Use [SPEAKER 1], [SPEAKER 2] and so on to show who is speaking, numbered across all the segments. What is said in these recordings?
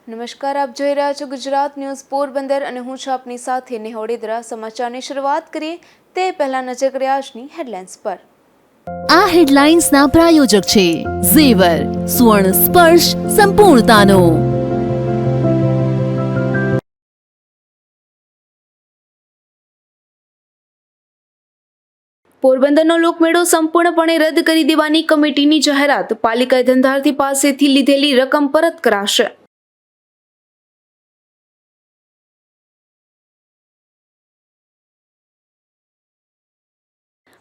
[SPEAKER 1] નમસ્કાર, આપ જોઈ રહ્યા છો ગુજરાત ન્યૂઝ પોરબંદર અને હું છું આપની સાથે નેહા વડેદરા। સમાચારની શરૂઆત કરીએ તે પહેલા નજર કરીએ આજની હેડલાઇન્સ પર।
[SPEAKER 2] આ હેડલાઇન્સના પ્રાયોજક છે ઝેવર, સુવર્ણ સ્પર્શ સંપૂર્ણતાનો।
[SPEAKER 1] પોરબંદરનો લોકમેળો સંપૂર્ણપણે રદ કરી દેવાની કમિટીની જાહેરાત। પાલિકાએ ધંધાર્થી પાસેથી લીધેલી રકમ પરત કરાશે।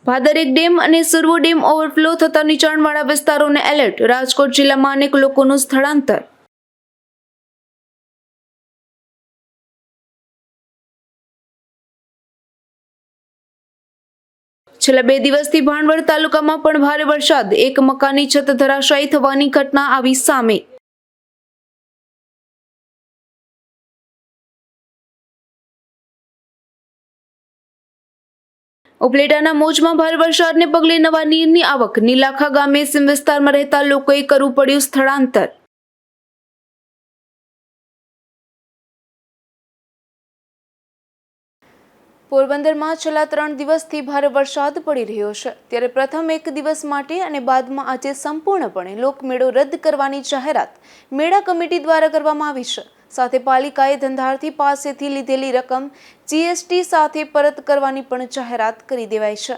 [SPEAKER 1] ભાદર એક ડેમ અને સુરવો ડેમ ઓવરફ્લો થતા નીચાણવાળા વિસ્તારોને એલર્ટ। રાજકોટ જિલ્લામાં અનેક લોકોનું સ્થળાંતર। છેલ્લા 2 દિવસથી ભાણવડ તાલુકામાં પણ ભારે વરસાદ। એક મકાનની છત ધરાશાયી થવાની ઘટના આવી સામે। ઉપલેટાના મોજમાં ભારે વરસાદને પગલે નવા નીરની આવક। નીલાખા ગામે સીમ વિસ્તારમાં રહેતા લોકોએ કરવું પડ્યું સ્થળાંતર। પોરબંદરમાં છેલ્લા 3 દિવસથી ભારે વરસાદ પડી રહ્યો છે, ત્યારે પ્રથમ એક દિવસ માટે અને બાદમાં આજે સંપૂર્ણપણે લોકમેળો રદ કરવાની જાહેરાત મેળા કમિટી દ્વારા કરવામાં આવી છે। સાથે પાલિકાએ ધંધાર્થી પાસેથી લીધેલી રકમ જીએસટી સાથે પરત કરવાની પણ જાહેરાત કરી દેવાઈ છે।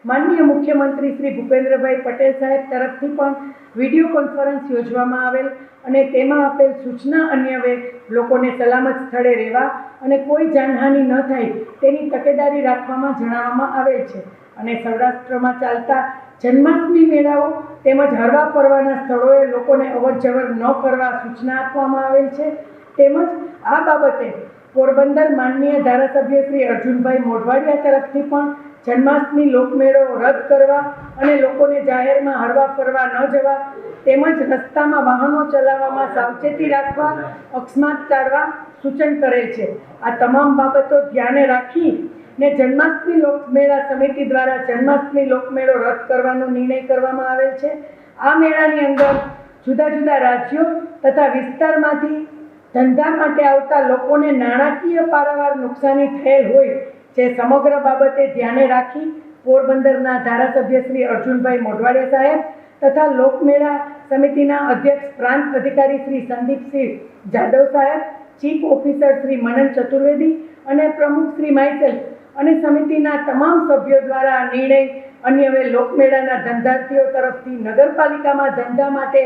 [SPEAKER 3] માનનીય મુખ્યમંત્રી શ્રી ભૂપેન્દ્રભાઈ પટેલ સાહેબ તરફથી પણ વિડીયો કોન્ફરન્સ યોજવામાં આવેલ અને તેમાં આપેલ સૂચના અન્વયે લોકોને સલામત સ્થળે રહેવા અને કોઈ જાનહાનિ ન થાય તેની તકેદારી રાખવામાં જણાવવામાં આવેલ છે। અને સૌરાષ્ટ્રમાં ચાલતા જન્માષ્ટમી મેળાઓ તેમજ હરવા ફરવાના સ્થળોએ લોકોને અવરજવર ન કરવા સૂચના આપવામાં આવેલ છે। તેમજ આ બાબતે પોરબંદર માનનીય ધારાસભ્ય શ્રી અર્જુનભાઈ મોઢવાડિયા તરફથી પણ જન્માષ્ટમી લોકમેળો રદ કરવા અને લોકોને જાહેરમાં હરવા ફરવા ન જવા તેમજ રસ્તામાં વાહનો ચલાવવામાં સાવચેતી રાખવા, અકસ્માત ટાળવા સૂચન કરેલ છે। આ તમામ બાબતો ધ્યાને રાખી ને જન્માષ્ટમી લોકમેળા સમિતિ દ્વારા જન્માષ્ટમી લોકમેળો રદ કરવાનો નિર્ણય કરવામાં આવેલ છે। આ મેળાની અંદર જુદા જુદા રાજ્યો તથા વિસ્તારમાંથી ધંધા માટે આવતા લોકોને નાણાકીય પારાવાર નુકસાની થયેલ હોય જે સમગ્ર બાબતે ધ્યાને રાખી પોરબંદરના ધારાસભ્ય શ્રી અર્જુનભાઈ મોઢવાડિયા સાહેબ તથા લોકમેળા સમિતિના અધ્યક્ષ પ્રાંત અધિકારી શ્રી સંદીપસિંહ જાદવ સાહેબ, ચીફ ઓફિસર શ્રી મનન ચતુર્વેદી અને પ્રમુખ શ્રી માઇસેલ અને સમિતિના તમામ સભ્યો દ્વારા નિર્ણય અન્વયે લોકમેળાના ધંધાર્થીઓ તરફથી નગરપાલિકામાં ધંધા માટે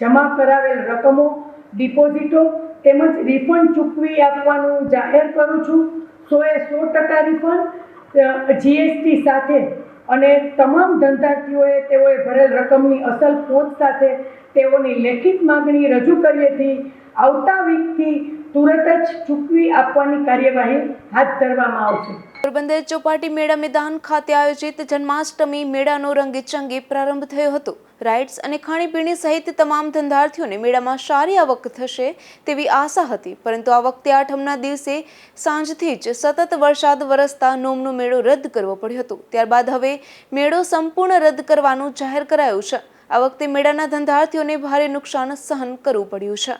[SPEAKER 3] જમા કરાવેલ રકમો, ડિપોઝિટો તેમજ રિફંડ ચૂકવી આપવાનું જાહેર કરું છું। 100% રિફંડ જીએસટી સાથે અને તમામ ધંધાર્થીઓએ તેઓએ ભરેલ રકમની અસલ પહોંચ સાથે તેઓની લેખિત માગણી રજૂ કર્યેથી આવતા વીકથી તુરત જ ચૂકવી આપવાની કાર્યવાહી હાથ ધરવામાં આવશે।
[SPEAKER 1] પોરબંદર ચોપાટી મેળા મેદાન ખાતે આયોજિત જન્માષ્ટમી મેળાનો રંગેચંગે પ્રારંભ થયો હતો। રાઇડ્સ અને ખાણીપીણી સહિત તમામ ધંધાર્થીઓને મેળામાં સારી આવક થશે તેવી આશા હતી, પરંતુ આ વખતે આઠમના દિવસે સાંજથી જ સતત વરસાદ વરસતા નોમનો મેળો રદ કરવો પડ્યો હતો। ત્યારબાદ હવે મેળો સંપૂર્ણ રદ કરવાનું જાહેર કરાયું છે। આ વખતે મેળાના ધંધાર્થીઓને ભારે નુકસાન સહન કરવું પડ્યું છે।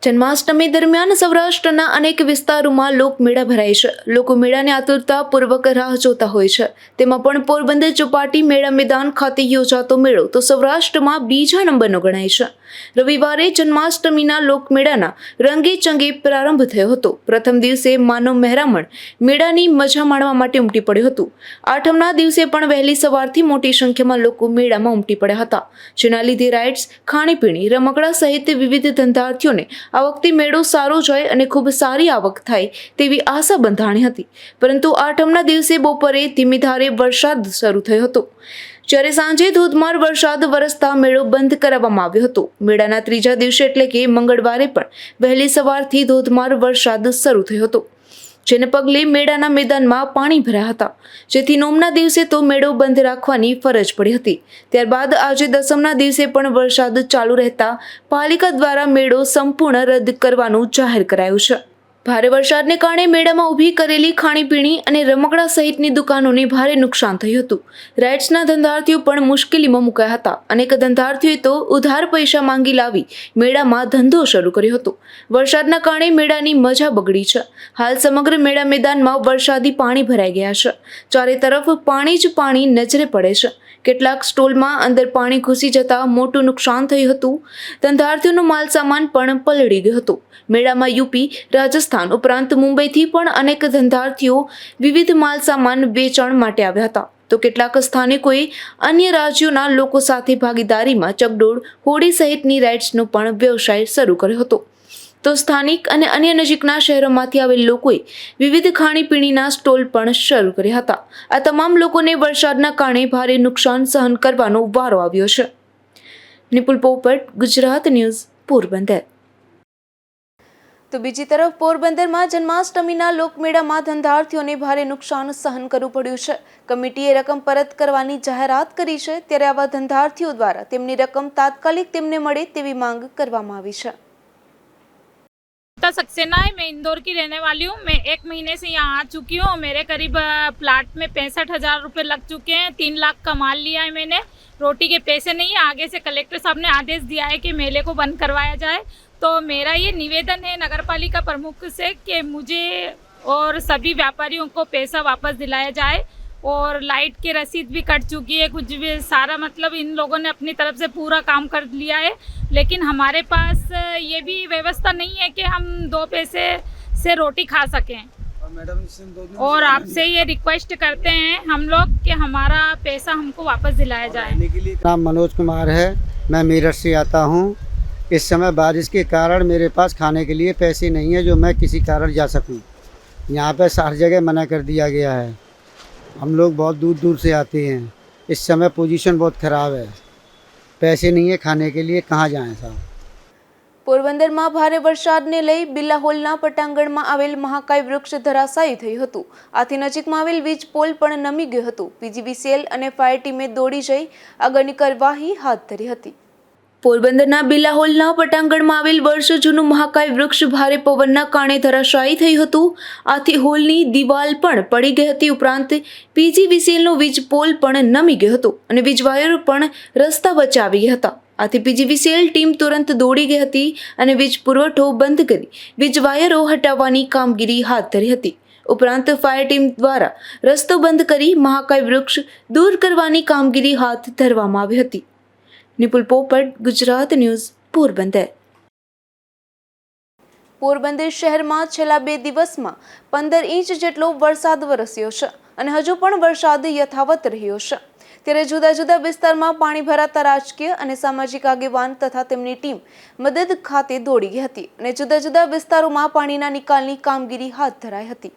[SPEAKER 1] જન્માષ્ટમી દરમિયાન સૌરાષ્ટ્રના અનેક વિસ્તારોમાં લોકમેળા ભરાય છે। લોકો મેળાની આતુરતાપૂર્વક રાહ જોતા હોય છે। તેમાં પણ પોરબંદર ચોપાટી મેળા મેદાન ખાતે યોજાતો મેળો તો સૌરાષ્ટ્રમાં બીજા નંબરનો ગણાય છે। રવિવારે જન્માષ્ટમીના લોકમેળાના રંગેચંગે પ્રારંભ થયો હતો। પ્રથમ દિવસે માનવ મહેરામણ મેળાની મજા માણવા માટે ઉમટી પડ્યું હતું। આઠમના દિવસે પણ વહેલી સવારથી મોટી સંખ્યામાં લોકો મેળામાં ઉમટી પડ્યા હતા, જેના લીધે રાઇડ્સ, ખાણીપીણી, રમકડા સહિત વિવિધ ધંધાર્થીઓને આ વખતે મેળો સારો જાય અને ખૂબ સારી આવક થાય તેવી આશા બંધાણી હતી, પરંતુ આઠમના દિવસે બપોરે ધીમી ધારે વરસાદ શરૂ થયો હતો, જ્યારે સાંજે ધોધમાર વરસાદ વરસતા મેળો બંધ કરાવવામાં આવ્યો હતો। મેળાના ત્રીજા દિવસે એટલે કે મંગળવારે પણ વહેલી સવારથી ધોધમાર વરસાદ શરૂ થયો હતો, જેને પગલે મેળાના મેદાનમાં પાણી ભરાયા હતા, જેથી નોમના દિવસે તો મેળો બંધ રાખવાની ફરજ પડી હતી। ત્યારબાદ આજે દસમના દિવસે પણ વરસાદ ચાલુ રહેતા પાલિકા દ્વારા મેળો સંપૂર્ણ રદ કરવાનું જાહેર કરાયું છે। ભારે વરસાદને કારણે મેળામાં ઊભી કરેલી ખાણીપીણી અને રમકડા સહિતની દુકાનોને ભારે નુકસાન થયું હતું. રાઇડ્સના ધંધાર્થીઓ પણ મુશ્કેલીમાં મુકાયા હતા. અનેક ધંધાર્થીઓએ તો ઉધાર પૈસા માંગી લાવી મેળામાં ધંધો શરૂ કર્યો હતો. વરસાદના કારણે મેળાની મજા બગડી છે. હાલ સમગ્ર મેળા મેદાનમાં વરસાદી પાણી ભરાઈ ગયા છે. ચારે તરફ પાણી જ પાણી નજરે પડે છે. કેટલાક સ્ટોલમાં અંદર પાણી ઘૂસી જતા મોટું નુકસાન થયું હતું. ધંધાર્થીઓનો માલ સામાન પણ પલળી ગયો હતો. મેળામાં યુપી, રાજસ્થાન ઉપરાંત મુંબઈથી પણ અનેક ધંધાર્થીઓ વિવિધ માલ સામાન વેચાણ માટે આવ્યા હતા. તો કેટલાક સ્થાનિકોએ અન્ય રાજ્યોના લોકો સાથે ભાગીદારીમાં ચકડોળ, હોડી સહિતની રાઇડ્સનો પણ વ્યવસાય શરૂ કર્યો હતો. તો સ્થાનિક અને અન્ય નજીકના શહેરોમાંથી આવેલ લોકોએ વિવિધ ખાણીપીણીના સ્ટોલ પણ શરૂ કર્યા હતા. આ તમામ લોકોને વરસાદના કારણે ભારે નુકસાન સહન કરવાનો વારો આવ્યો છે. નિપુલ પોપટ, ગુજરાત ન્યૂઝ, પોરબંદર. તો બીજી તરફ પોરબંદરમાં જન્માષ્ટમીના લોકમેળામાં ધંધાર્થીઓને ભારે નુકસાન સહન કરવું પડ્યું છે. કમિટીએ રકમ પરત કરવાની જાહેરાત કરી છે, ત્યારે આવા ધંધાર્થીઓ દ્વારા તેમની રકમ તાત્કાલિક તેમને મળે તેવી માંગ કરવામાં આવી છે.
[SPEAKER 4] सक्सेना है, मैं इंदौर की रहने वाली हूँ. मैं 1 महीने से यहाँ आ चुकी हूँ. मेरे करीब प्लाट में 65,000 रुपये लग चुके हैं. 3 लाख का माल लिया है मैंने. रोटी के पैसे नहीं है. आगे से कलेक्टर साहब ने आदेश दिया है कि मेले को बंद करवाया जाए. तो मेरा ये निवेदन है नगर पालिका प्रमुख से कि मुझे और सभी व्यापारियों को पैसा वापस दिलाया जाए. और लाइट की रसीद भी कट चुकी है. कुछ भी सारा मतलब इन लोगों ने अपनी तरफ से पूरा काम कर लिया है, लेकिन हमारे पास ये भी व्यवस्था नहीं है कि हम 2 पैसे से रोटी खा सकें. और आपसे ये रिक्वेस्ट करते हैं हम लोग कि हमारा पैसा हमको वापस दिलाया जाए.
[SPEAKER 5] नाम मनोज कुमार है. मैं मेरठ से आता हूँ. इस समय बारिश के कारण मेरे पास खाने के लिए पैसे नहीं है जो मैं किसी कारण जा सकूँ. यहाँ पे हर जगह मना कर दिया गया है. हम लोग बहुत दूर दूर से आते हैं. इस समय पोजीशन बहुत ख़राब है. पैसे नहीं है खाने के लिए, कहाँ जाएं साहब.
[SPEAKER 1] પોરબંદરમાં ભારે વરસાદને લઈ બિરલા હોલના પટાંગણમાં આવેલ મહાકાય વૃક્ષ ધરાશાયી થયું હતું. આથી નજીકમાં આવેલ વીજ પોલ પણ નમી ગયો હતો. પીજીવીસીએલ અને ફાયર ટીમે દોડી જઈ આગળની કાર્યવાહી હાથ ધરી હતી. પોરબંદરના બિરલા હોલના પટાંગણમાં આવેલ વર્ષો જૂનું મહાકાય વૃક્ષ ભારે પવનના કારણે ધરાશાયી થયું હતું. આથી હોલની દિવાલ પણ પડી ગઈ હતી. ઉપરાંત પીજીવીસીએલનો વીજ પોલ પણ નમી ગયો હતો અને વીજ વાયરો પણ રસ્તા વચ્ચે આવી ગયા હતા. આથી પીજીવીસીએલ ટીમ તુરંત દોડી ગઈ હતી અને વીજ પુરવઠો બંધ કરી વીજ વાયરો હટાવવાની કામગીરી હાથ ધરી હતી. ઉપરાંત ફાયર ટીમ દ્વારા રસ્તો બંધ કરી મહાકાય વૃક્ષ દૂર કરવાની કામગીરી હાથ ધરવામાં આવી હતી. નિપુલ પોપટ, ગુજરાત ન્યૂઝ, પોરબંદર. પોરબંદર શહેરમાં છેલ્લા 2 દિવસમાં 15 ઇંચ જેટલો વરસાદ વરસ્યો છે અને હજુ પણ વરસાદ યથાવત રહ્યો છે. ત્યારે જુદા જુદા વિસ્તારમાં પાણી ભરાતા રાજકીય અને સામાજિક આગેવાન તથા તેમની ટીમ મદદ ખાતે દોડી ગઈ હતી અને જુદા જુદા વિસ્તારોમાં પાણીના નિકાલની કામગીરી હાથ ધરાઈ હતી.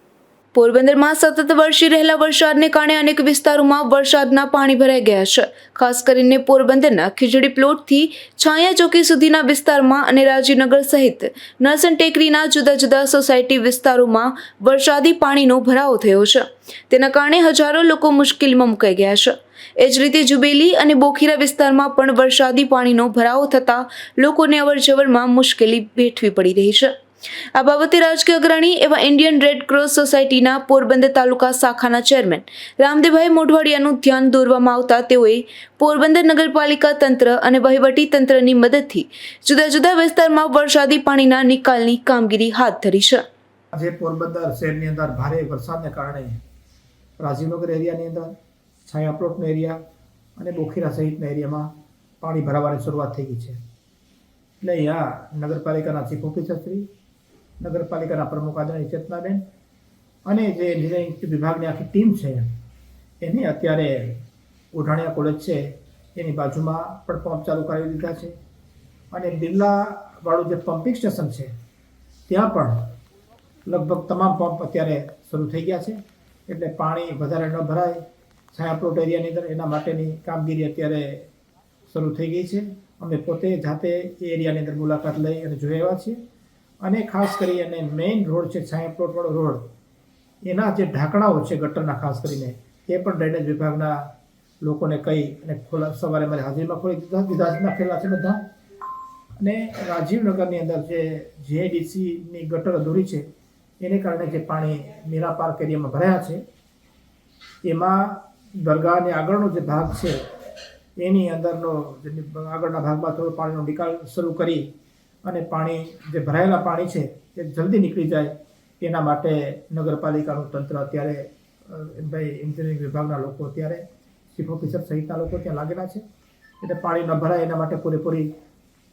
[SPEAKER 1] પોરબંદરમાં સતત વરસી રહેલા વરસાદને કારણે અનેક વિસ્તારોમાં વરસાદના પાણી ભરાઈ ગયા છે. ખાસ કરીને પોરબંદરના ખીજડી પ્લોટથી છાયા ચોકી સુધીના વિસ્તારમાં અને રાજીવનગર સહિત નરસણ ટેકરીના જુદા જુદા સોસાયટી વિસ્તારોમાં વરસાદી પાણીનો ભરાવો થયો છે. તેના કારણે હજારો લોકો મુશ્કેલીમાં મુકાઈ ગયા છે. એ જ રીતે જુબેલી અને બોખીરા વિસ્તારમાં પણ વરસાદી પાણીનો ભરાવો થતાં લોકોને અવરજવરમાં મુશ્કેલી વેઠવી પડી રહી છે. આ બાબતે રાજકીય અગ્રણી એવા ઇન્ડિયન રેડ ક્રોસ સોસાયટીના પોરબંદર તાલુકા શાખાના ચેરમેન રામદેવભાઈ મોઢવાડિયાનું ધ્યાન દોરવામાં આવતા તેઓએ પોરબંદર નગરપાલિકા તંત્ર અને વહીવટી તંત્રની મદદથી જુદા જુદા વિસ્તારમાં વરસાદી પાણીના નિકાલની કામગીરી હાથ ધરી છે.
[SPEAKER 6] આજે પોરબંદર શહેરની અંદર ભારે વરસાદને કારણે રાજીવનગર એરિયાની અંદર છાયા પ્લોટનો એરિયા અને બોખીરા સહિતના એરિયામાં પાણી ભરાવાની શરૂઆત થઈ ગઈ છે. એટલે અહીંયા નગરપાલિકાના ચીફ ઓફિસર શ્રી, નગરપાલિકાના પ્રમુખ આદરણીય ચેતનાબેન અને જે એન્જિનિયરિંગ વિભાગની આખી ટીમ છે એને અત્યારે ઓઢાણિયા કોલેજ છે એની બાજુમાં પણ પંપ ચાલુ કરાવી દીધા છે. અને બિરલાવાળું જે પમ્પિંગ સ્ટેશન છે ત્યાં પણ લગભગ તમામ પંપ અત્યારે શરૂ થઈ ગયા છે. એટલે પાણી વધારે ન ભરાય છાયા પ્લોટ એરિયાની અંદર એના માટેની કામગીરી અત્યારે શરૂ થઈ ગઈ છે. અમે પોતે જાતે એ એરિયાની અંદર મુલાકાત લઈ અને જોઈ આવ્યા છીએ. અને ખાસ કરી અને મેઇન રોડ છે છાયા પ્લોટવાળો રોડ, એના જે ઢાંકણાઓ છે ગટરના ખાસ કરીને એ પણ ડ્રેનેજ વિભાગના લોકોને કહી અને સવારે મારી હાજરીમાં ખોલી દીધા નાખેલા છે બધા. અને રાજીવનગરની અંદર જે જીઆઈડીસીની ગટર અધૂરી છે એને કારણે જે પાણી મીરા પાર્ક એરિયામાં ભરાયા છે એમાં દરગાહને આગળનો જે ભાગ છે એની અંદરનો જે આગળના ભાગમાં થોડો પાણીનો નિકાલ શરૂ કરી અને પાણી જે ભરાયેલા પાણી છે એ જલ્દી નીકળી જાય એના માટે નગરપાલિકાનું તંત્ર અત્યારે ભાઈ એન્જિનિયરિંગ વિભાગના લોકો અત્યારે ચીફ ઓફિસર સહિતના લોકો ત્યાં લાગેલા છે એટલે પાણી ન ભરાય એના માટે પૂરેપૂરી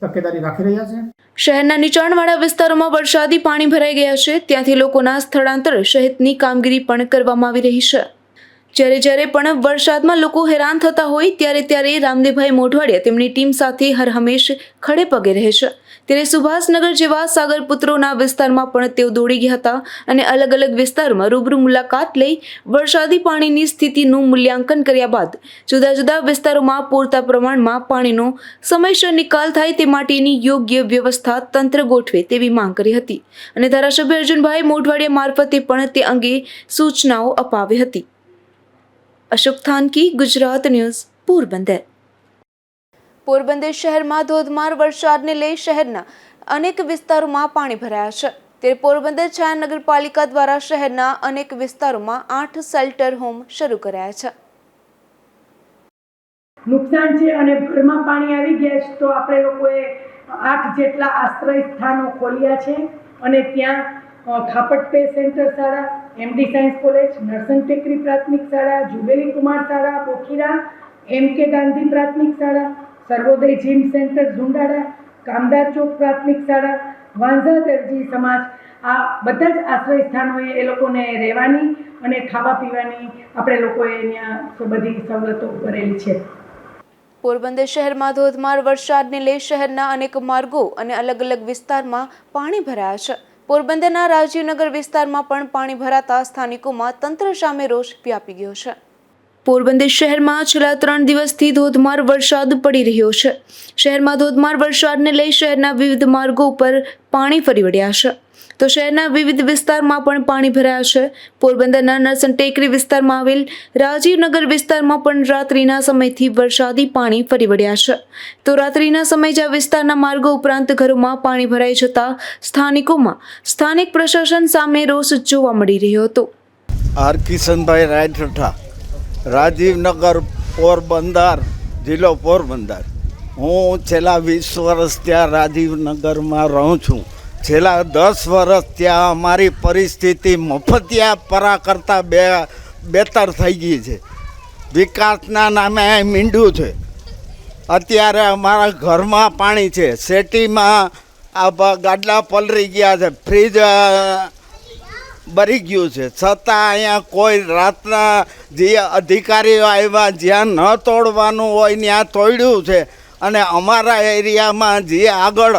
[SPEAKER 6] તકેદારી રાખી રહ્યા છે.
[SPEAKER 1] શહેરના નીચાણવાળા વિસ્તારોમાં વરસાદી પાણી ભરાઈ ગયા છે, ત્યાંથી લોકોના સ્થળાંતર સહિતની કામગીરી પણ કરવામાં આવી રહી છે. જ્યારે પણ વરસાદમાં લોકો હેરાન થતા હોય ત્યારે રામદેવભાઈ મોઢવાડિયા તેમની ટીમ સાથે હરહંમેશ ખડે પગે રહે છે. ત્યારે સુભાષનગર જેવા સાગરપુત્રોના વિસ્તારમાં પણ તેઓ દોડી ગયા હતા અને અલગ અલગ વિસ્તારમાં રૂબરૂ મુલાકાત લઈ વરસાદી પાણીની સ્થિતિનું મૂલ્યાંકન કર્યા બાદ જુદા જુદા વિસ્તારોમાં પૂરતા પ્રમાણમાં પાણીનો સમયસર નિકાલ થાય તે માટેની યોગ્ય વ્યવસ્થા તંત્ર ગોઠવે તેવી માંગ કરી હતી અને ધારાસભ્ય અર્જુનભાઈ મોઢવાડિયા મારફતે પણ તે અંગે સૂચનાઓ અપાવી હતી. અશોક થાનકી, ગુજરાત ન્યૂઝ, પોરબંદર. પોરબંદર શહેરમાં ધોધમાર વરસાદને લઈ શહેરના અનેક વિસ્તારોમાં પાણી ભરાયા છે. ત્યારે પોરબંદર છાયા નગરપાલિકા દ્વારા શહેરના અનેક વિસ્તારોમાં 8 શેલ્ટર હોમ શરૂ કરાયા છે.
[SPEAKER 3] નુકસાન છે અને ઘરમાં પાણી આવી ગયા છે તો આપણે લોકોએ 8 જેટલા આશ્રય સ્થાનો ખોલ્યા છે અને ત્યાં ખાપટ પે સેન્ટર શાળા, એમડી સાયન્સ કોલેજ, નરસન ટેકરી પ્રાથમિક શાળા, જુબેલી કુમાર શાળા પોખીરા, એમકે ગાંધી પ્રાથમિક શાળા, સર્વોદય જીમ સેન્ટર ઝુંડાળા, કામદાર ચોક પ્રાથમિક શાળા, વાંઝા દરજી સમાજ, આ બધા જ આશ્રય સ્થાનોએ એ લોકોને રહેવાની અને ખાવા પીવાની આપણે લોકોએ અહીંયા બધી સવલતો કરેલી છે.
[SPEAKER 1] પોરબંદર શહેરમાં ધોધમાર વરસાદને લઈ શહેરના અનેક માર્ગો અને અલગ અલગ વિસ્તારમાં પાણી ભરાયા છે. પોરબંદરના રાજીવનગર વિસ્તારમાં પણ પાણી ભરાતા સ્થાનિકોમાં તંત્ર સામે રોષ વ્યાપી ગયો છે. પોરબંદર શહેરમાં છેલ્લા 3 દિવસથી ધોધમાર વરસાદ પડી રહ્યો છે. શહેરમાં ધોધમાર વરસાદને લઈ શહેરના વિવિધ માર્ગો પર પાણી ફરી વળ્યા છે, તો શહેરના વિવિધ વિસ્તારમાં પણ પાણી ભરાયા છે. પોરબંદરના નરસન ટેકરી વિસ્તારમાં આવેલ રાજીવનગર વિસ્તારમાં પણ રાત્રિના સમયથી વરસાદી પાણી ફરી વળ્યા છે. તો રાત્રિના સમયે જ વિસ્તારના માર્ગો ઉપરાંત ઘરોમાં પાણી ભરાઈ જતા સ્થાનિકોમાં સ્થાનિક પ્રશાસન સામે રોષ જોવા મળી રહ્યો હતો.
[SPEAKER 7] આર કિશનભાઈ રાયઠઠા, રાજીવનગર, પોરબંદર, જિલ્લો પોરબંદર. હું છેલ્લા 20 વર્ષ ત્યાં રાજીવનગરમાં રહું છું. છેલ્લા 10 વર્ષ ત્યાં અમારી પરિસ્થિતિ મફતિયા પરા કરતાં બેતર થઈ ગઈ છે. વિકાસના નામે મીંડું છે. અત્યારે અમારા ઘરમાં પાણી છે, શેટીમાં આ ગાડલા પલરી ગયા છે, ફ્રીજ બરી ગયું છે, છતાં અહીંયા કોઈ રાતના જે અધિકારીઓ આવ્યા જ્યાં ન તોડવાનું હોય ત્યાં તોડ્યું છે અને અમારા એરિયામાં જે આગળ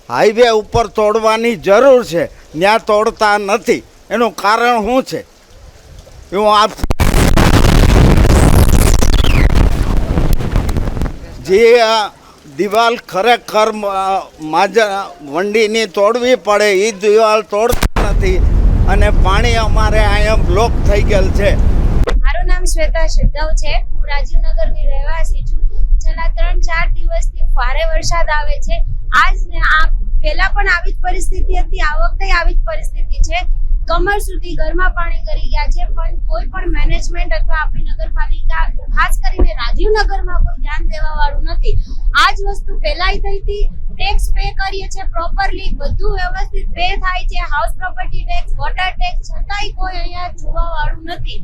[SPEAKER 7] હાઈવે ઉપર તોડવાની જરૂર છે ત્યાં તોડતા નથી. એનું કારણ શું છે? હું આપ જે દિવાલ ખરેખર વંડીની તોડવી પડે એ દિવાલ તોડતા નથી અને પાણી અમારે અહીંયા બ્લોક થઈ ગયેલ છે.
[SPEAKER 8] મારું નામ શ્વેતા શિરગાવ છે. હું રાજીવનગરની રહેવાસી છું. છેલ્લા 3-4 દિવસથી ભારે વરસાદ આવે છે. આજ ને આ પહેલા પણ આવી જ પરિસ્થિતિ હતી, આ વખતે આવી જ પરિસ્થિતિ છે. કમર સુધી ઘરમાં પાણી કરી ગયા છે, પણ કોઈ પણ મેનેજમેન્ટ અથવા આપણી નગરપાલિકા, ખાસ કરીને રાજીવનગરમાં કોઈ ધ્યાન દેવા વાળું નથી. આ જ વસ્તુ પહેલાય થઈ હતી. ટેક્સ પે કરીએ છીએ પ્રોપરલી, બધું વ્યવસ્થિત પે થાય છે, house property tax, water tax, છતાંય કોઈ અહીંયા જોવા વાળું નથી.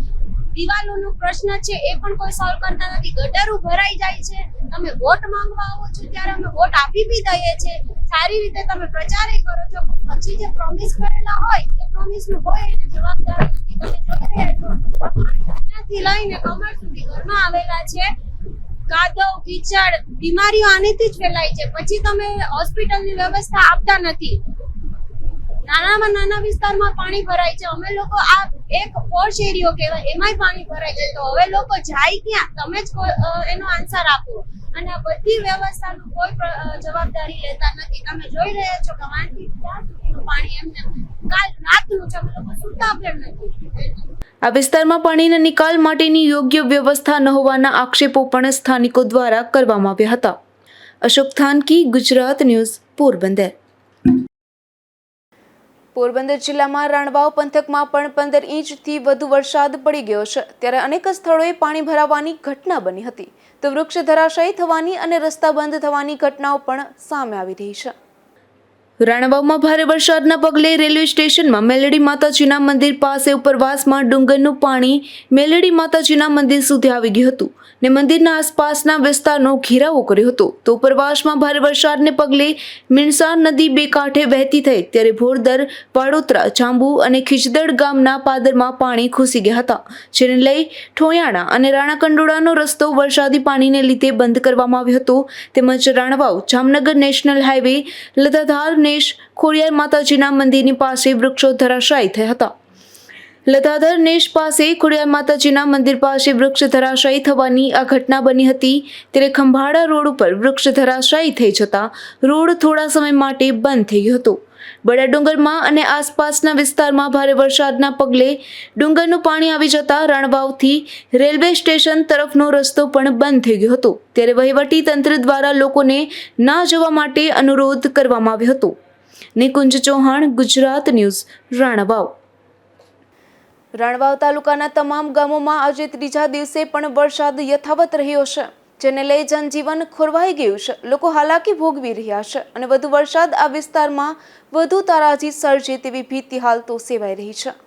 [SPEAKER 8] દિવાલોનો પ્રશ્ન છે એ પણ કોઈ સોલ્વ કરતા નથી. ગટરો ભરાઈ જાય છે. તમે વોટ માંગવા આવો છો ત્યારે અમે વોટ આપી બી દઈએ છીએ, સારી રીતે તમે પ્રચારે કરો છો, પછી જે પ્રોમિસ કરેલા હોય એ પ્રોમિસનું હોય એને જવાબદાર નથી. તમે જોઈ રહ્યા છો ત્યાંથી લઈને કમર સુધી ઘરમાં આવેલા છે. કાદવ, કીચડ, બીમારીઓ આનેથી જ ફેલાય છે. પછી તમે હોસ્પિટલની વ્યવસ્થા આપતા નથી. નાનામાં નાના વિસ્તારમાં પાણી ભરાય છે. અમે લોકો આ એક પોશ એરિયો કહેવાય, એમાંય પાણી ભરાય છે. તો હવે લોકો જાય ક્યાં? તમે જ એનો આન્સર આપો. અને આ બધી વ્યવસ્થાનું કોઈ જવાબદારી લેતા નથી. તમે જોઈ રહ્યા છો કે વાંથી ત્યાં સુધીનું પાણી એમને કાલ રાતનું છે, અમે લોકો સૂતા પણ નથી.
[SPEAKER 1] આ વિસ્તારમાં પાણીના નિકાલ માટેની યોગ્ય વ્યવસ્થા ન હોવાના આક્ષેપો પણ સ્થાનિકો દ્વારા કરવામાં આવ્યા હતા. અશોક થાનકી, ગુજરાત ન્યૂઝ, પોરબંદર. પોરબંદર જિલ્લામાં રાણવાવ પંથકમાં પણ 15 ઇંચથી વધુ વરસાદ પડી ગયો છે, ત્યારે અનેક સ્થળોએ પાણી ભરાવાની ઘટના બની હતી, તો વૃક્ષ ધરાશાયી થવાની અને રસ્તા બંધ થવાની ઘટનાઓ પણ સામે આવી રહી છે. રાણાવાવમાં ભારે વરસાદના પગલે રેલવે સ્ટેશનમાં મેલડી માતાજીના મંદિર પાસે ઉપરવાસમાં ડુંગરનું પાણી મેલડી માતાજીના મંદિર સુધી આવી ગયું હતું ને મંદિરના આસપાસના વિસ્તારનો ઘેરાવો કર્યો હતો. તો ઉપરવાસમાં ભારે વરસાદને પગલે મીણસાર નદી બે કાંઠે વહેતી થઈ, ત્યારે ભોરદર, વાડોતરા, જાંબુ અને ખીજદડ ગામના પાદરમાં પાણી ઘૂસી ગયા હતા, જેને લઈ ઠોયાણા અને રાણાકંડોળાનો રસ્તો વરસાદી પાણીને લીધે બંધ કરવામાં આવ્યો હતો. તેમજ રાણાવાવ જામનગર નેશનલ હાઈવે લતાધાર ખોડિયાર માતાજીના મંદિરની પાસે વૃક્ષો ધરાશાયી થયા હતા. લતાધર નેશ પાસે ખોડિયાર માતાજીના મંદિર પાસે વૃક્ષ ધરાશાયી થવાની આ ઘટના બની હતી, ત્યારે ખંભાળા રોડ ઉપર વૃક્ષ ધરાશાયી થઈ જતા રોડ થોડા સમય માટે બંધ થઈ ગયો હતો. બડા ડુંગરમાં અને આસપાસના વિસ્તારમાં ભારે વરસાદના પગલે ડુંગરનું પાણી આવી જતા રાણવાવથી રેલવે સ્ટેશન તરફનો રસ્તો પણ બંધ થઈ ગયો હતો, ત્યારે વહીવટી તંત્ર દ્વારા લોકોને ના જવા માટે અનુરોધ કરવામાં આવ્યો હતો. નિકુંજ ચૌહાણ, ગુજરાત ન્યૂઝ, રાણાવાવ. રાણવાવ તાલુકાના તમામ ગામોમાં આજે ત્રીજા દિવસે પણ વરસાદ યથાવત રહ્યો છે, જેને લઈ જનજીવન ખોરવાઈ ગયું છે. લોકો હાલાકી ભોગવી રહ્યા છે અને વધુ વરસાદ આ વિસ્તારમાં વધુ તારાજી સર્જે તેવી ભીતિ હાલ તો સેવાઈ રહી છે.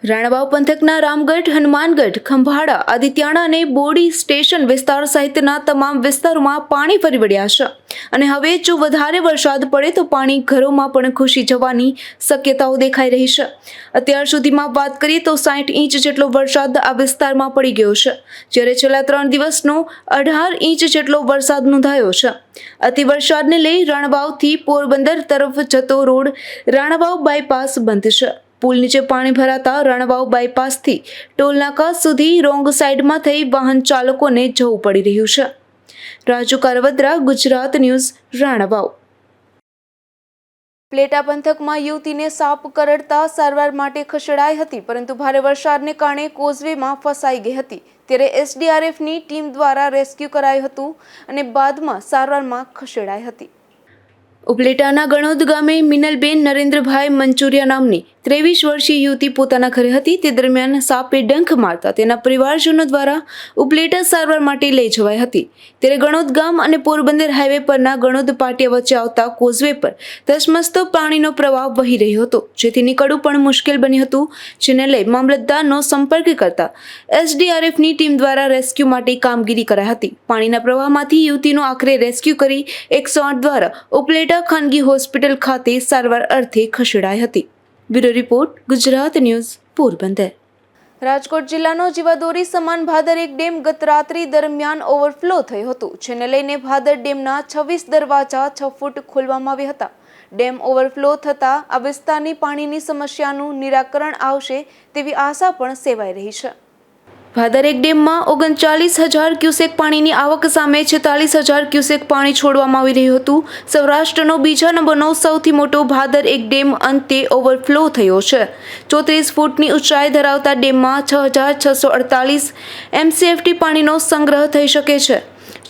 [SPEAKER 1] રાણાવાવ પંથકના રામગઢ, હનુમાનગઢ, ખંભાળા, આદિત્યાણા અને બોડી સ્ટેશન વિસ્તાર સહિતના તમામ વિસ્તારોમાં પાણી ફરી વળ્યા છે અને હવે જો વધારે વરસાદ પડે તો પાણી ઘરોમાં પણ ઘૂસી જવાની શક્યતાઓ દેખાઈ રહી છે. અત્યાર સુધીમાં વાત કરીએ તો 60 ઇંચ જેટલો વરસાદ આ વિસ્તારમાં પડી ગયો છે, જ્યારે છેલ્લા 3 દિવસનો 18 ઇંચ જેટલો વરસાદ નોંધાયો છે. અતિ વરસાદને લઈ રાણાવાવથી પોરબંદર તરફ જતો રોડ રાણાવાવ બાયપાસ બંધ છે. પુલ નીચે પાણી ભરાતા રાણાવાવ બાયપાસથી ટોલનાકા સુધી રોંગ સાઈડમાં થઈ વાહન ચાલકોને જવું પડી રહ્યું છે. રાજુ કારવદ્રા, ગુજરાત ન્યૂઝ, રાણાવાવ. પ્લેટા પંથકમાં યુવતીને સાપ કરડતા સારવાર માટે ખસેડાઈ હતી, પરંતુ ભારે વરસાદને કારણે કોઝવેમાં ફસાઈ ગઈ હતી, ત્યારે એસડીઆરએફની ટીમ દ્વારા રેસ્ક્યુ કરાયું હતું અને બાદમાં સારવારમાં ખસેડાઈ હતી. ઉપલેટાના ગણોદ ગામે મિનલબેન નરેન્દ્રભાઈ મંચુરિયા નામની 23 વર્ષીય યુવતી પોતાના ઘરે હતી, તે દરમિયાન સાપે ડંખ મારતા તેના પરિવારજનો દ્વારા ઉપલેટા સારવાર માટે લઈ જવાઈ હતી, ત્યારે ગણોદ ગામ અને પોરબંદર હાઈવે પરના ગણોદ પાટિયા વચ્ચે આવતા કોઝવે પર ધસમસતો પાણીનો પ્રવાહ વહી રહ્યો હતો, જેથી નીકળવું પણ મુશ્કેલ બન્યું હતું, જેને લઈ મામલતદારનો સંપર્ક કરતા એસડીઆરએફની ટીમ દ્વારા રેસ્ક્યુ માટે કામગીરી કરાઈ હતી. પાણીના પ્રવાહમાંથી યુવતીનો આખરે રેસ્ક્યુ કરી 108 દ્વારા ઉપલેટા ખાનગી હોસ્પિટલ ખાતે સારવાર અર્થે ખસેડાઈ હતી. Bureau report, Gujarat news, Porbandar. Rajkot જિલ્લાનો જીવાદોરી સમાન ભાદર એક ડેમ ગત રાત્રિ દરમિયાન ઓવરફ્લો થયો હતો, જેને લઈને ભાદર ડેમના 26 દરવાજા 6 ફૂટ ખોલવામાં આવ્યા હતા. ડેમ ઓવરફ્લો થતાં આ વિસ્તારની પાણીની સમસ્યાનું નિરાકરણ આવશે તેવી આશા પણ સેવાઈ રહી છે. ભાદર એક ડેમમાં 39,000 ક્યુસેક પાણીની આવક સામે 46,000 ક્યુસેક પાણી છોડવામાં આવી રહ્યું હતું. સૌરાષ્ટ્રનો બીજા નંબરનો સૌથી મોટો ભાદર એક ડેમ અંતે ઓવરફ્લો થયો છે. 34 ફૂટની ઊંચાઈ ધરાવતા ડેમમાં 6,648 MCFT પાણીનો સંગ્રહ થઈ શકે છે,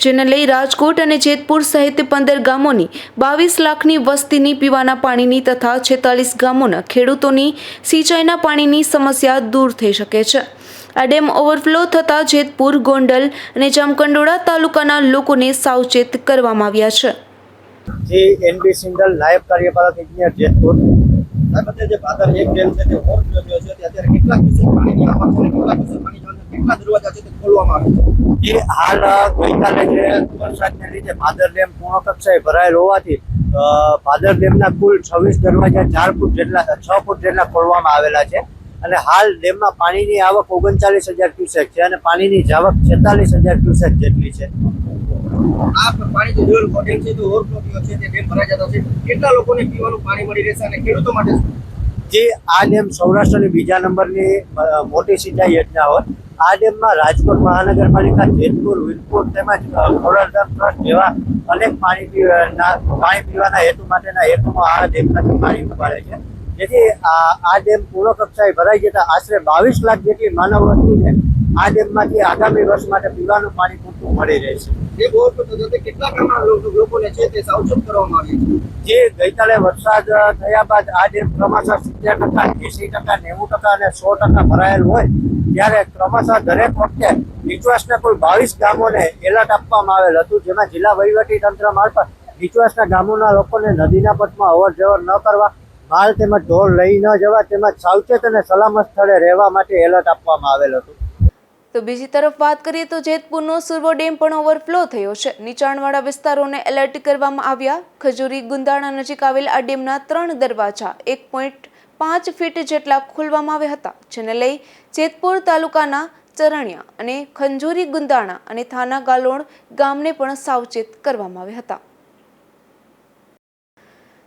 [SPEAKER 1] જેને લઈ રાજકોટ અને જેતપુર સહિત 15 ગામોની 22 લાખની વસ્તીની પીવાના પાણીની તથા 46 ગામોના ખેડૂતોની સિંચાઈના પાણીની સમસ્યા દૂર થઈ શકે છે. આ ડેમ ઓવરફ્લો થતાં જેતપુર, ગોંડલ અને જામકંડોળા તાલુકાના લોકોને સાવચેત કરવામાં આવ્યા છે.
[SPEAKER 9] જે એનબી સિંગલ નાયબ કાર્યપાલક ઇજનેર જેતપુર. સાહેબ, જે ભાદર એક ડેમ છે તે ઓવરફ્લો થયો છે, અત્યારે કેટલા ક્યુસેક પાણીની આવક છે, કેટલા ક્યુસેક પાણી ચાલે, કેટલા દરવાજા છે તે ખોલવામાં આવે છે. જે હાલ ગઈકાલે જે વરસાદને લીધે ભાદર ડેમ પૂર્ણ કક્ષાએ ભરાયેલ હોવાથી ભાદર ડેમના કુલ 26 દરવાજા 6 ફૂટ જેટલા ખોલવામાં આવેલા છે અને હાલ ડેમમાં પાણીની આવક 39,000 ક્યુસેક છે અને પાણીની જાવક 46,000 ક્યુસેક જેટલી છે. આ પાણી જે ડેમ છે તે ઓવરફ્લો થયો છે, તે ડેમ ભરાઈ જતો છે. કેટલા લોકોને પીવાનું પાણી મળી રહેશે અને ખેડૂતો માટે જે આ ડેમ સૌરાષ્ટ્રની બીજા નંબરની મોટી સિંચાઈ યોજના હોય, આ ડેમમાં રાજકોટ મહાનગરપાલિકા, જેતપુર, વીરપુર તેમજ ખોડલધામ ટ્રસ્ટ જેવા અનેક પાણી પીવાના હેતુ માટેના હેતુમાં આ ડેમમાંથી પાણી ઉપાડે છે, જેથી આ ડેમ પૂર્ણ કક્ષાએ ભરાઈ જતા આશરે 22 લાખ જેટલી માનવ વસ્તીને આ ડેમમાંથી આગામી વર્ષ માટે પીવાનું પાણી પૂરતું મળી રહેશે. એક ઓવરફ્લો થતો હતો કેટલા પ્રમાણમાં લોકોને છે તે સાવચેત કરવામાં આવી છે જે ગઈકાલે વરસાદ થયા બાદ આજે ક્રમશઃ 70%, 80%, 90% અને 100% ભરાયેલ હોય ત્યારે ક્રમશઃ દરેક વખતે નીચવાસના કુલ 22 ગામોને એલર્ટ આપવામાં આવેલ હતું, જેમાં જિલ્લા વહીવટી તંત્ર મારફત નીચવાસના ગામોના લોકોને નદીના પટમાં અવર જવર ન કરવા, માલ તેમજ ઢોર લઈ ન જવા તેમજ સાવચેત અને સલામત સ્થળે રહેવા માટે એલર્ટ આપવામાં આવેલ હતું.
[SPEAKER 1] તો બીજી તરફ વાત કરીએ તો જેતપુરનો સુરવો ડેમ પણ ઓવરફ્લો થયો છે. નીચાણવાળા વિસ્તારોને એલર્ટ કરવામાં આવ્યા. ખજૂરી ગુંદાણા નજીક આવેલ આ ડેમના 3 દરવાજા 1.5 ફીટ જેટલા ખોલવામાં આવ્યા હતા, જેને લઈ જેતપુર તાલુકાના ચરણિયા અને ખંજોરી ગુંદાણા અને થાના ગાલોડ ગામને પણ સાવચેત કરવામાં આવ્યા હતા.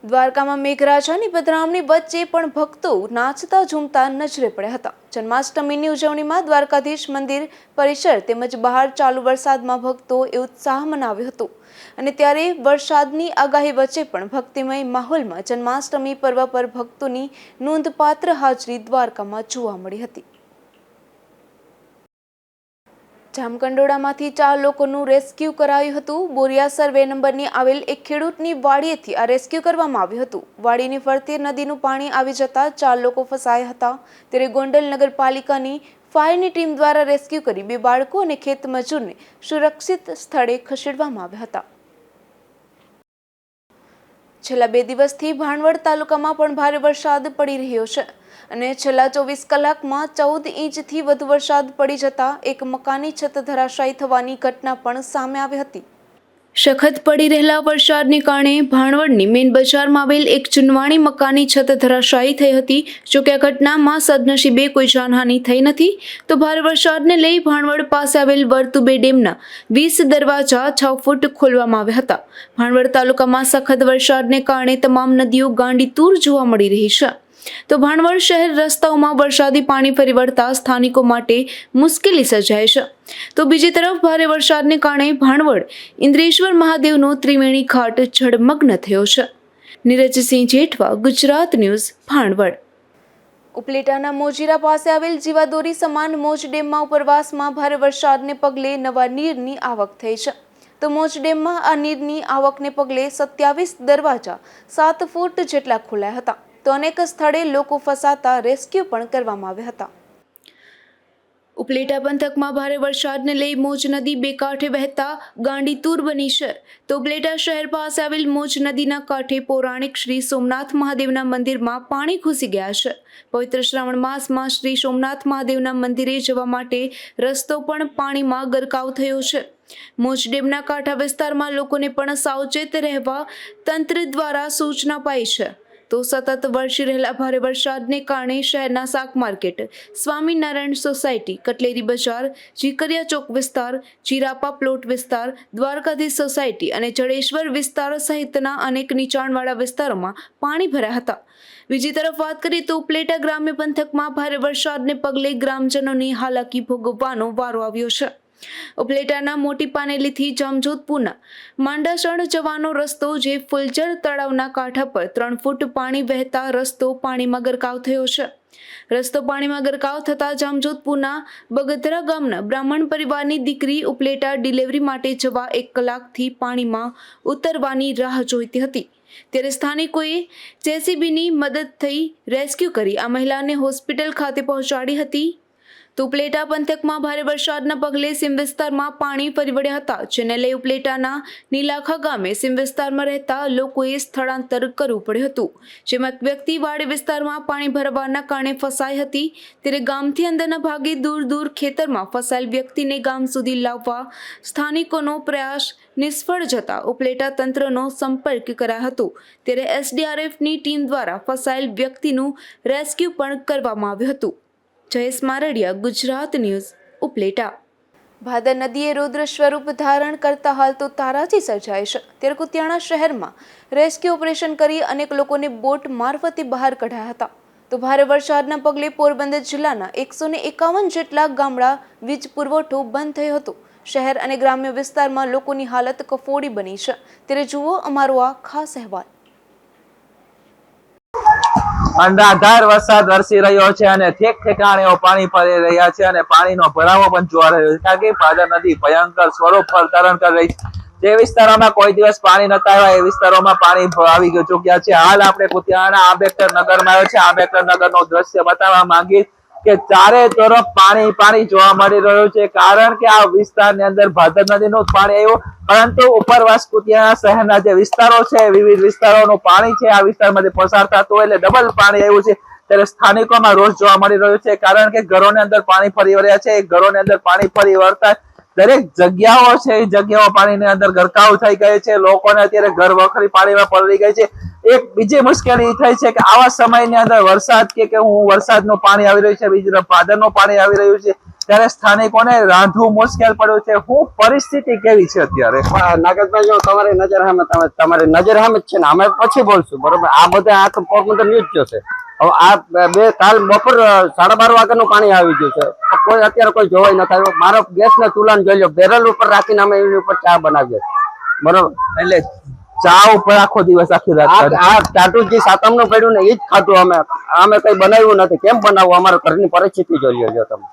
[SPEAKER 1] દ્વારકામાં મેઘરાજાની પધરામણી વચ્ચે પણ ભક્તો નાચતા ઝૂમતા નજરે પડ્યા હતા. જન્માષ્ટમીની ઉજવણીમાં દ્વારકાધીશ મંદિર પરિસર તેમજ બહાર ચાલુ વરસાદમાં ભક્તોએ ઉત્સાહ મનાવ્યો હતો અને ત્યારે વરસાદની આગાહી વચ્ચે પણ ભક્તિમય માહોલમાં જન્માષ્ટમી પર્વ પર ભક્તોની નોંધપાત્ર હાજરી દ્વારકામાં જોવા મળી હતી. જામકંડોળામાંથી 4 લોકોનું રેસ્ક્યુ કરાયું હતું. બોરિયા સર્વે નંબરની આવેલ એક ખેડૂતની વાડીએથી આ રેસ્ક્યુ કરવામાં આવ્યું હતું. વાડીની ફરતે નદીનું પાણી આવી જતા 4 લોકો ફસાયા હતા. ત્યારે ગોંડલ નગરપાલિકાની ફાયરની ટીમ દ્વારા રેસ્ક્યુ કરી 2 બાળકો અને ખેત મજૂરને સુરક્ષિત સ્થળે ખસેડવામાં આવ્યા હતા. છેલ્લા 2 દિવસથી ભાણવડ તાલુકામાં પણ ભારે વરસાદ પડી રહ્યો છે અને છેલ્લા 24 કલાકમાં 14 ઇંચથી વધુ વરસાદ પડી જતા એક મકાનની છત ધરાશાયી થવાની ઘટના પણ સામે આવી હતી. સખત પડી રહેલા વરસાદને કારણે ભાણવડની મેઇન બજારમાં આવેલ એક ચૂનવાણી મકાનની છત ધરાશાયી થઈ હતી. જોકે આ ઘટનામાં સદનસીબે કોઈ જાનહાનિ થઈ નથી. તો ભારે વરસાદને લઈ ભાણવડ પાસે આવેલ વર્તુબે ડેમના 20 દરવાજા 6 ફૂટ ખોલવામાં આવ્યા હતા. ભાણવડ તાલુકામાં સખત વરસાદને કારણે તમામ નદીઓ ગાંડીતૂર જોવા મળી રહી છે. તો ભાણવડ શહેર રસ્તાઓમાં વરસાદી પાણી ફરી વળતા સ્થાનિકો માટે મુશ્કેલી સર્જાય છે. તો બીજી તરફ ભારે વરસાદને કારણે ભાણવડ ઇન્દ્રેશ્વર મહાદેવનો ત્રિવેણી ઘાટ જળમગ્ન થયો છે. નીરજસિંહ જેઠવા, ગુજરાત ન્યૂઝ, ભાણવડ. ઉપલેટાના મોજીરા પાસે આવેલ જીવાદોરી સમાન મોજ ડેમમાં ઉપરવાસમાં ભારે વરસાદને પગલે નવા નીરની આવક થઈ છે. તો મોજ ડેમમાં આ નીરની આવકને પગલે 27 દરવાજા 7 ફૂટ જેટલા ખોલાયા હતા. તો અનેક સ્થળે લોકો ફસાતા રેસ્ક્યુ પણ કરવામાં આવ્યા હતા. ઉપલેટા પંથકમાં ભારે વરસાદને લઈ મોજ નદી 2 કાંઠે વહેતા ગાંડીતૂર બની છે. તો ઉપલેટા શહેર પાસે આવેલ મોજ નદીના કાંઠે પૌરાણિક શ્રી સોમનાથ મહાદેવના મંદિરમાં પાણી ઘૂસી ગયા છે. પવિત્ર શ્રાવણ માસમાં શ્રી સોમનાથ મહાદેવના મંદિરે જવા માટે રસ્તો પણ પાણીમાં ગરકાવ થયો છે. મોજ ડેમના કાંઠા વિસ્તારમાં લોકોને પણ સાવચેત રહેવા તંત્ર દ્વારા સૂચના અપાઈ છે. તો સતત વરસી રહેલા ભારે વરસાદને કારણે શહેરના શાક માર્કેટ, સ્વામિનારાયણ સોસાયટી, કટલેરી બજાર, ઝીકરિયા ચોક વિસ્તાર, જીરાપા પ્લોટ વિસ્તાર, દ્વારકાધીશ સોસાયટી અને જડેશ્વર વિસ્તાર સહિતના અનેક નીચાણવાળા વિસ્તારોમાં પાણી ભર્યા હતા. બીજી તરફ વાત કરીએ તો ઉપલેટા ગ્રામ્ય પંથકમાં ભારે વરસાદને પગલે ગ્રામજનોની હાલાકી ભોગવવાનો વારો આવ્યો છે. ઉપલેટાના મોટી પાનેલીથી જામજોધપુરના માંડાસણ જવાનો રસ્તો જે ફૂલજર તળાવના કાંઠા પર 3 ફૂટ પાણી વહેતા રસ્તો પાણીમાં ગરકાવ થયો છે. રસ્તો પાણીમાં ગરકાવ થતા જામજોધપુરના બગધરા ગામના બ્રાહ્મણ પરિવારની દીકરી ઉપલેટા ડિલિવરી માટે જવા 1 કલાકથી પાણીમાં ઉતરવાની રાહ જોઈતી હતી. ત્યારે સ્થાનિકોએ જેસીબીની મદદથી રેસ્ક્યુ કરી આ મહિલાને હોસ્પિટલ ખાતે પહોંચાડી હતી. તો ઉપલેટા પંથકમાં ભારે વરસાદના પગલે સીમ વિસ્તારમાં પાણી ફરી વળ્યા હતા, જેને લઈ ઉપલેટાના નીલાખા ગામે સીમ વિસ્તારમાં રહેતા લોકોએ સ્થળાંતર કરવું પડ્યું હતું. જેમાં એક વ્યક્તિ વાડી વિસ્તારમાં પાણી ભરવાના કારણે ફસાઈ હતી. ત્યારે ગામથી અંદરના ભાગે દૂર ખેતરમાં ફસાયેલ વ્યક્તિને ગામ સુધી લાવવા સ્થાનિકોનો પ્રયાસ નિષ્ફળ જતા ઉપલેટા તંત્રનો સંપર્ક કરાયો હતો. ત્યારે એસડીઆરએફની ટીમ દ્વારા ફસાયેલ વ્યક્તિનું રેસ્ક્યુ પણ કરવામાં આવ્યું હતું. જયેશ મારડિયા, ગુજરાત ન્યૂઝ, ઉપલેટા. ભાદર નદીએ રૌદ્ર સ્વરૂપ ધારણ કરતા હાલ તો તારાજી સર્જાય છે. ત્યારે કુતિયાણા શહેરમાં રેસ્ક્યુ ઓપરેશન કરી અનેક લોકોને બોટ મારફતે બહાર કઢાયા હતા. તો ભારે વરસાદના પગલે પોરબંદર જિલ્લાના 151 જેટલા ગામડા વીજ પુરવઠો બંધ થયો હતો. શહેર અને ગ્રામ્ય વિસ્તારમાં લોકોની હાલત કફોડી બની છે. ત્યારે જુઓ અમારો આ ખાસ અહેવાલ.
[SPEAKER 10] અનરાધાર વરસાદ વરસી રહ્યો છે અને ઠેક ઠેકાણેઓ પાણી ફરી રહ્યા છે અને પાણીનો ભરાવો પણ જોવા રહ્યો છે કારણ કે ભાદર નદી ભયંકર સ્વરૂપ ધારણ કરી રહી છે. જે વિસ્તારોમાં કોઈ દિવસ પાણી નતા આવ્યા એ વિસ્તારોમાં પાણી આવી ચુક્યા છે. હાલ આપણે કુતિયાણા આંબેડકર નગરમાં આવ્યો છે. આંબેડકર નગરનું દ્રશ્ય બતાવવા માંગી કે ચારે તરફ પાણી પાણી જોવા મળી રહ્યું છે કારણ કે આ વિસ્તારની અંદર ભાદર નદીનું પાણી આવ્યું, પરંતુ ઉપરવાસ કુતિયાણા શહેરના જે વિસ્તારો છે વિવિધ વિસ્તારોનું પાણી છે આ વિસ્તારમાંથી પસાર થતું હોય એટલે ડબલ પાણી આવ્યું છે. ત્યારે સ્થાનિકોમાં રોષ જોવા મળી રહ્યો છે કારણ કે ઘરોની અંદર પાણી ફરી વળ્યા છે. ઘરોની અંદર પાણી ફરી વળતા દરેક જગ્યાઓ છે એ જગ્યાઓ પાણીની અંદર ગરકાવ થઈ ગઈ છે. લોકોને અત્યારે ઘર વખરી પાણીમાં પલળી ગઈ છે. એક બીજી મુશ્કેલી થઈ છે કે આવા સમયની અંદર વરસાદ કે હું વરસાદનું પાણી આવી રહ્યું છે, બીજી ભાદરનું પાણી આવી રહ્યું છે, ત્યારે સ્થાનિકોને રાંધવું મુશ્કેલ પડ્યું છે. હું પરિસ્થિતિ કેવી છે અત્યારે?
[SPEAKER 9] નાગેશભાઈ, જો તમારી નજર સામે તમારી નજર સામે જ છે ને, અમે પછી બોલશું, બરોબર? આ બધા આ તો પોરબંદર ન્યૂઝ જોશે. હવે આ કાલ બપોર 12:30 વાગ્યાનું પાણી આવી ગયું છે. કોઈ અત્યારે કોઈ જોવાય નથી આવ્યો. મારો ગેસના ચૂલાને જોઈ લો, બેરલ ઉપર રાખીને અમે એની ઉપર ચા બનાવીએ, બરોબર?
[SPEAKER 10] એટલે ચા ઉપર આખો દિવસ આખી રાત
[SPEAKER 9] આ ટાટુજી સાતમનું પડ્યું ને એ જ ખાધું અમે કઈ બનાવ્યું નથી. કેમ બનાવવું? અમારા ઘરની પરિસ્થિતિ જોઈ લો તમે.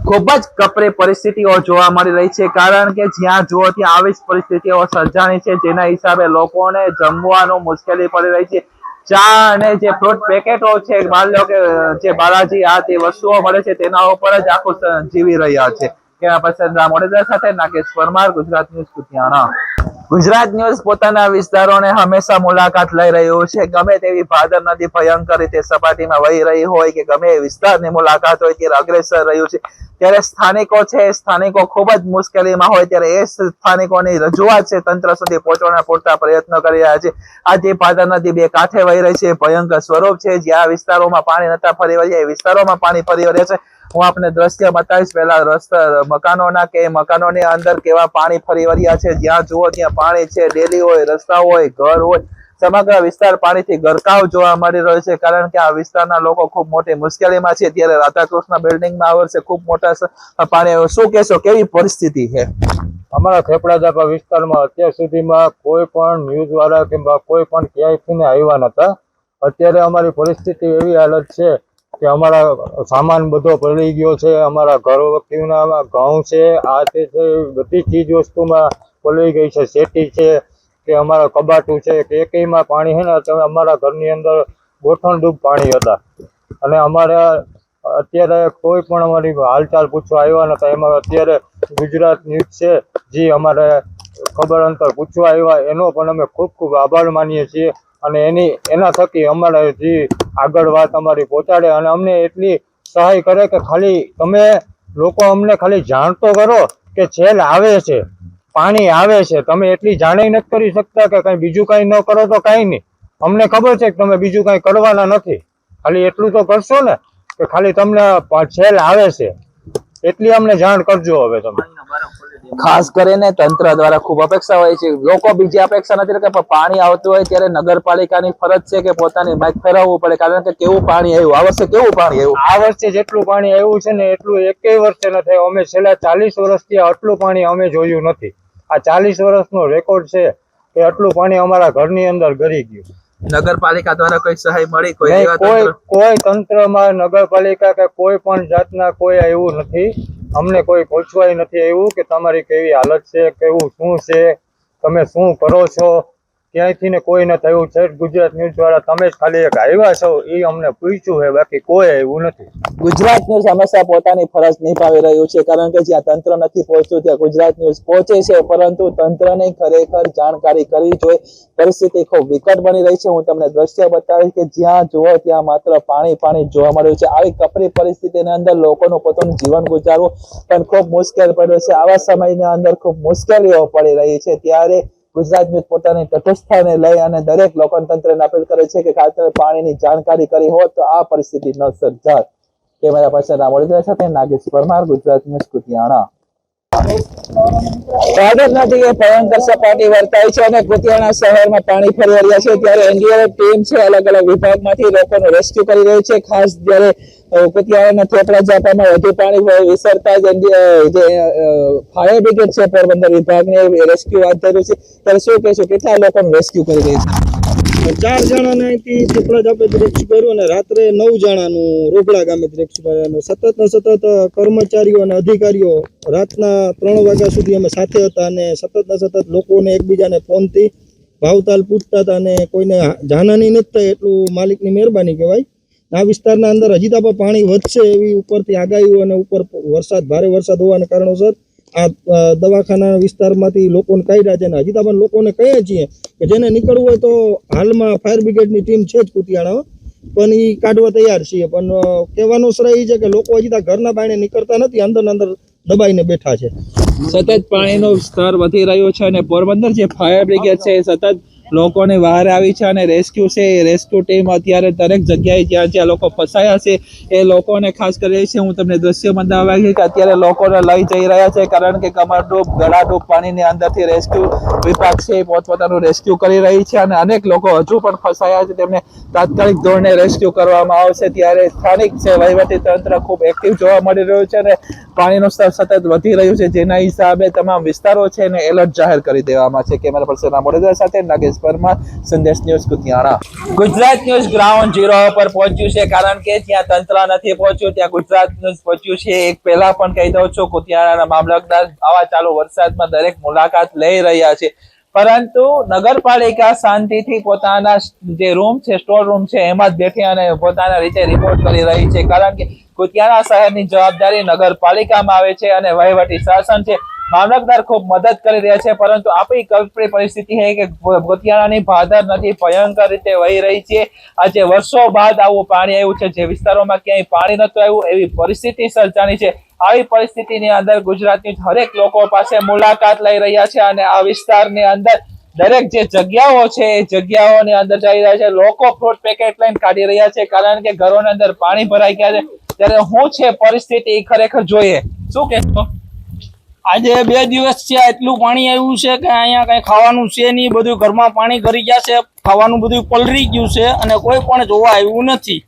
[SPEAKER 10] ખૂબ જ કપરી પરિસ્થિતિઓ જોવા મળી રહી છે કારણ કે જ્યાં જુઓ ત્યાં આવી જ પરિસ્થિતિઓ સર્જાણી છે, જેના હિસાબે લોકોને જમવાનું મુશ્કેલી પડી રહી છે. ચા અને જે ફ્રૂટ પેકેટો છે, માની લો કે જે બાલાજી આ તે વસ્તુઓ મળે છે તેના ઉપર જ આખું જીવી રહ્યા છે. ત્યાં પછી મોડેદા સાથે નાગેશ પરમાર, ગુજરાત ન્યૂઝ, કુતિયાણા. ગુજરાત ન્યૂઝ પોતાના વિસ્તારોને હંમેશા મુલાકાત લઈ રહ્યું છે. ગમે તેવી ભાદર નદી ભયંકર રીતે સપાટીમાં વહી રહી હોય કે ગમે એ વિસ્તારની મુલાકાત હોય ત્યારે અગ્રેસર રહ્યું છે. ત્યારે સ્થાનિકો છે, સ્થાનિકો ખૂબ જ મુશ્કેલીમાં હોય ત્યારે એ સ્થાનિકોની રજૂઆત છે તંત્ર સુધી પહોંચવાના પૂરતા પ્રયત્નો કરી રહ્યા છે. આજે ભાદર નદી બે કાંઠે વહી રહી છે. ભયંકર સ્વરૂપ છે. જ્યાં વિસ્તારોમાં પાણી નતા ફરી વળ્યા એ વિસ્તારોમાં પાણી ફરી વળ્યા છે. હું આપને દ્રશ્ય બતાવીશ. પહેલા રસ્તા મકાનોના કે મકાનોની અંદર કેવા પાણી ફરી વળ્યા છે. જ્યાં જુઓ ત્યાં પાણી છે. ડેલી હોય, રસ્તા હોય, ઘર હોય, સમગ્ર વિસ્તાર પાણીથી ગરકાવ જોવા મળી રહ્યો છે કારણ કે આ વિસ્તારના લોકો ખૂબ મોટી મુશ્કેલીમાં છે. ત્યારે રાધાકૃષ્ણ બિલ્ડિંગમાં આ વર્ષે ખૂબ મોટા પાણી. શું કહેશો, કેવી પરિસ્થિતિ છે?
[SPEAKER 11] અમારા ખેપડાજાપા વિસ્તારમાં અત્યાર સુધીમાં કોઈ પણ ન્યૂઝ વાળા કે કોઈ પણ ક્યાંયથી આવ્યા નતા. અત્યારે અમારી પરિસ્થિતિ એવી હાલત છે કે અમારા સામાન બધો પડી ગયો છે. અમારા ઘર વખતીના ઘઉં છે, આ તે છે, બધી ચીજ વસ્તુમાં પલળી ગઈ છે. શેટી છે કે અમારા કબાટું છે કે એકમાં પાણી છે ને તમે અમારા ઘરની અંદર ગોઠણડૂબ પાણી હતા. અને અમારા અત્યારે કોઈ પણ અમારી હાલચાલ પૂછવા આવ્યા નતા. એમાં અત્યારે ગુજરાત ન્યૂઝ છે જે અમારે ખબર અંતર પૂછવા આવ્યા એનો પણ અમે ખૂબ ખૂબ આભાર માનીએ છીએ. અને એના થકી અમારે જે આગળ વાત અમારી પહોંચાડે અને અમને એટલી સહાય કરે કે ખાલી તમે લોકો અમને ખાલી જાણ તો કરો કે છેલ આવે છે, પાણી આવે છે. તમે એટલી જાણે નથી કરી શકતા કે કઈ બીજું કઈ ન કરો તો કઈ નહીં. અમને ખબર છે કે તમે બીજું કઈ કરવાના નથી. ખાલી એટલું તો કરશો ને કે ખાલી તમને છેલ આવે છે એટલી અમને જાણ કરજો. હવે તમે
[SPEAKER 10] ખાસ કરીને તંત્ર દ્વારા ખૂબ અપેક્ષા હોય છે. લોકો બીજી અપેક્ષા નથી કે પાણી આવતું હોય ત્યારે નગરપાલિકાની ફરજ છે કે પોતાની માઇક ફેરવવું પડે કારણ કે કેવું પાણી આવ્યું આ વર્ષે, કેવું પાણી આવ્યું
[SPEAKER 11] આ વર્ષે. જેટલું પાણી આવ્યું છે ને એટલું એકેય વર્ષે ન થયું. અમે છેલ્લા 40 વર્ષથી આટલું પાણી અમે જોયું નથી. આ 40 વર્ષનો રેકોર્ડ છે કે આટલું પાણી અમારા ઘરની અંદર ગરી ગયું.
[SPEAKER 10] નગરપાલિકા દ્વારા કોઈ સહાય મળી?
[SPEAKER 11] કોઈ તંત્રમાં નગરપાલિકા કે કોઈ પણ જાતના કોઈ આવ્યું નથી. અમને કોઈ પૂછવાય નથી આવ્યું કે તમારી કેવી હાલત છે, કેવું શું છે, તમે શું કરો છો, ક્યાંયથી ને કોઈ નથી આવ્યું. છે ગુજરાત ન્યૂઝ વાળા તમે જ ખાલી એક આવ્યા છો એ અમને પૂછ્યું છે, બાકી કોઈ આવ્યું નથી.
[SPEAKER 10] ગુજરાત ન્યૂઝ હંમેશા પોતાની ફરજ નિભાવી રહ્યું છે કારણ કે જ્યાં તંત્ર નથી પહોંચતું ત્યાં ગુજરાત ન્યૂઝ પહોંચે છે, પરંતુ તંત્રને ખરેખર જાણકારી કરવી જોઈએ. પરિસ્થિતિ ખૂબ વિકટ બની રહી છે. હું તમને દ્રશ્ય બતાવીશ કે જ્યાં જુઓ ત્યાં માત્ર પાણી પાણી જોવા મળ્યું છે. આવી કપરી પરિસ્થિતિની અંદર લોકોનું પોતાનું જીવન ગુજારવું પણ ખૂબ મુશ્કેલ પડ્યું છે. આવા સમયની અંદર ખૂબ મુશ્કેલીઓ પડી રહી છે. ત્યારે ગુજરાત ન્યૂઝ પોતાની તટસ્થતાને લઈ અને દરેક લોકોને તંત્રને અપીલ કરે છે કે ખાસ પાણીની જાણકારી કરી હોત તો આ પરિસ્થિતિ ન સર્જાત. કેમેરા પર્સન રામોડેદરા સાથે નાગેશ પરમાર, ગુજરાત ન્યૂઝ, કુતિયાણા. ભાદર નદીએ ભયંકર સપાટી વર્તાઈ છે અને કુતિયાણા શહેરમાં પાણી ફરી વળ્યા છે. ત્યારે એનડીઆરએફ ટીમ છે અલગ અલગ વિભાગમાંથી લોકોનું રેસ્ક્યુ કરી રહી છે. ખાસ જ્યારે કુતિયાણાના થેપડા ઝાપામાં વધુ પાણી વિસરતા જ જે ફાયર બ્રિગેડ છે પોરબંદર વિભાગને રેસ્ક્યુ હાથ ધર્યું છે. ત્યારે શું કહેશું, કેટલા લોકોનું રેસ્ક્યુ કરી રહી છે?
[SPEAKER 9] 4 જણાને અહીંથી પીપળા ધાપેથી રેસ્ક્યુ કર્યું અને રાત્રે 9 જણાનું રોગડા ગામેથી રેસ્ક્યુ કર્યું અને સતત કર્મચારીઓ અને અધિકારીઓ રાતના 3 વાગ્યા સુધી અમે સાથે હતા અને સતત લોકોને એકબીજાને ફોનથી ભાવતાલ પૂછતા હતા અને કોઈને જાનહાની નથી થઈ એટલું માલિકની મહેરબાની કહેવાય. આ વિસ્તારના અંદર હજી તો પાણી વધશે એવી ઉપરથી આગાહીઓ અને ઉપર ભારે વરસાદ હોવાના કારણોસર આ દવાખાના વિસ્તારમાંથી લોકોને કાઢ્યા છે અને હજી તો લોકોને કહીએ છીએ કે જેને નીકળવું હોય તો હાલમાં ફાયર બ્રિગેડની ટીમ છે જ કુતિયાણા, પણ એ કાઢવા તૈયાર છીએ. પણ કહેવાનો શ્રેય એ છે કે લોકો હજી તો ઘરના બાયણે નીકળતા નથી, અંદર દબાઈને બેઠા છે.
[SPEAKER 10] સતત પાણીનો સ્તર વધી રહ્યો છે અને પોરબંદર જે ફાયર બ્રિગેડ છે એ સતત લોકોને બહાર આવી છે અને રેસ્ક્યુ છે એ રેસ્ક્યુ ટીમ અત્યારે દરેક જગ્યાએ જ્યાં લોકો ફસાયા છે એ લોકોને ખાસ કરી છે. હું તમને દ્રશ્ય બતાવવા કે અત્યારે લોકોને લઈ જઈ રહ્યા છે, કારણ કે કમરડૂબ ગળાડૂબ પાણીની અંદરથી રેસ્ક્યુ વિભાગ છે એ પોતપોતાનું રેસ્ક્યુ કરી રહી છે અને અનેક લોકો હજુ પણ ફસાયા છે, તેમને તાત્કાલિક ધોરણે રેસ્ક્યુ કરવામાં આવશે. ત્યારે સ્થાનિક છે વહીવટી તંત્ર ખૂબ એક્ટિવ જોવા મળી રહ્યું છે અને પાણીનું સ્તર સતત વધી રહ્યું છે, જેના હિસાબે તમામ વિસ્તારો છે એને એલર્ટ જાહેર કરી દેવામાં છે. કેમેરા પર્સન મોડેદર સાથે નાગેશ પરમાર, સંદેશ news Kutiyana. Gujarat news ground zero પર પહોંચ્યું છે, કારણ કે જ્યાં તંત્ર નથી પહોંચ્યું ત્યાં ગુજરાત ન્યૂઝ પહોંચ્યું છે. એક પહેલા પણ કહી દઉં છું, કુતિયાણાના મામલતદાર આવા ચાલુ વરસાદમાં દરેક મુલાકાત લઈ રહ્યા છે, પરંતુ નગરપાલિકા શાંતિથી પોતાના જે રૂમ છે, સ્ટોર રૂમ છે, એમાં જ બેઠી અને પોતાના રીતે રિપોર્ટ કરી રહી છે, કારણ કે કુતિયાણા શહેરની જવાબદારી નગરપાલિકામાં આવે છે અને વહીવટી શાસન છે. મામલતદાર ખૂબ મદદ કરી રહ્યા છે, પરંતુ આપણી કલ્પની પરિસ્થિતિ છે કે કુતિયાણાની ભાદર નદી ભયંકર રીતે વહી રહી છે. આજે વર્ષો બાદ આવું પાણી આવ્યું છે, જે વિસ્તારોમાં ક્યાંય પાણી નતું આવ્યું એવી પરિસ્થિતિ સર્જાણી છે. આવી પરિસ્થિતિની અંદર ગુજરાતની હરેક લોકો પાસે મુલાકાત લઈ રહ્યા છે અને આ વિસ્તારની અંદર દરેક જે જગ્યાઓ છે એ જગ્યાઓની અંદર જઈ રહ્યા છે. લોકો ફ્રૂટ પેકેટ લઈને કાઢી રહ્યા છે, કારણ કે ઘરોની અંદર પાણી ભરાઈ ગયા છે. ત્યારે શું છે પરિસ્થિતિ ખરેખર જોઈએ. શું કહેશો?
[SPEAKER 12] આજે 2 દિવસ છે એટલું પાણી આવ્યું છે કે અહીંયા કઈ ખાવાનું છે નહીં, બધું ઘરમાં પાણી કરી ગયા છે, ખાવાનું બધું પલળી ગયું છે અને કોઈ પણ જોવા આવ્યું નથી.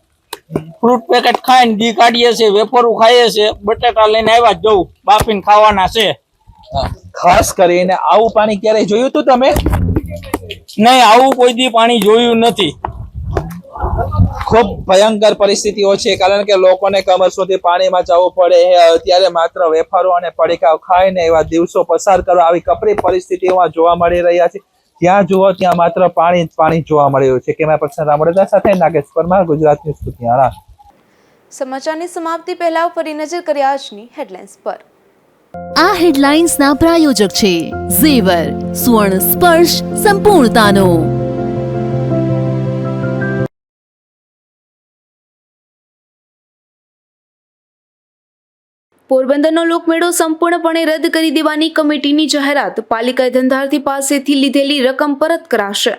[SPEAKER 12] ફ્રૂટ પેકેટ ખાઈને દી કાઢીએ છે, વેફરો ખાઈએ છે, બટેટા લઈને આવ્યા જવું બાફીને ખાવાના છે.
[SPEAKER 10] ખાસ કરીને આવું પાણી ક્યારે જોયું હતું તમે?
[SPEAKER 12] નહીં, આવું કોઈ દી પાણી જોયું નથી.
[SPEAKER 10] ખૂબ ભયંકર પરિસ્થિતિઓ છે, કારણ કે લોકોને કમર સુધી પાણીમાં જવું પડે. અત્યારે માત્ર વેફરો અને પડીકાઓ ખાઈને એવા દિવસો પસાર કરવા આવી કપરી પરિસ્થિતિઓમાં જોવા મળી રહ્યા છે. જ્યાં જુઓ ત્યાં માત્ર પાણી જોવા મળી રહ્યું છે. કેમેરા પર્સન રામોડા સાથે નાગેશ પરમાર, ગુજરાત ન્યૂઝ કુતિયાણા.
[SPEAKER 1] સમાચારની સમાપ્તિ પહેલા ફરી નજર કરીએ આજની હેડલાઇન્સ પર.
[SPEAKER 2] આ હેડલાઇન્સના પ્રાયોજક છે ઝેવર, સુવર્ણ સ્પર્શ સંપૂર્ણતાનો.
[SPEAKER 1] પોરબંદરનો લોકમેળો સંપૂર્ણપણે રદ કરી દેવાની કમિટીની જાહેરાત. પાલિકાએ ધંધાર્થી પાસેથી લીધેલી રકમ પરત કરાશે.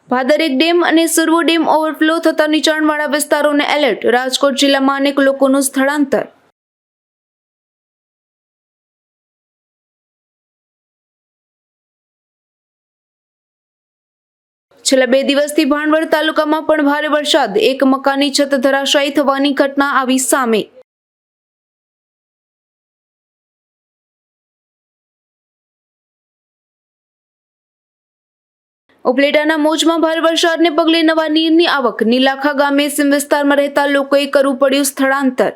[SPEAKER 1] ભાદર એક ડેમ અને સુરવો ડેમ ઓવરફ્લો થતા નીચાણવાળા વિસ્તારોને એલર્ટ. રાજકોટ જિલ્લામાં અનેક લોકોનું સ્થળાંતર. છેલ્લા 2 દિવસથી ભાણવડ તાલુકામાં પણ ભારે વરસાદ. એક મકાનની છત ધરાશાયી થવાની ઘટના આવી સામે. ઉપલેટાના મોજમાં ભારે વરસાદને પગલે નવા નીરની આવક. નીલાખા ગામે સીમ વિસ્તારમાં રહેતા લોકોએ કરવું પડ્યું સ્થળાંતર.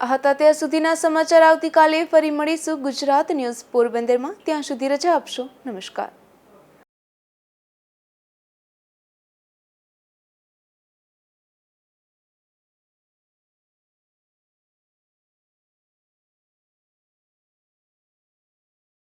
[SPEAKER 1] આ હતા ત્યાં સુધીના સમાચાર. આવતીકાલે ફરી મળીશું ગુજરાત ન્યૂઝ પોરબંદરમાં. ત્યાં સુધી રજા આપશો. નમસ્કાર.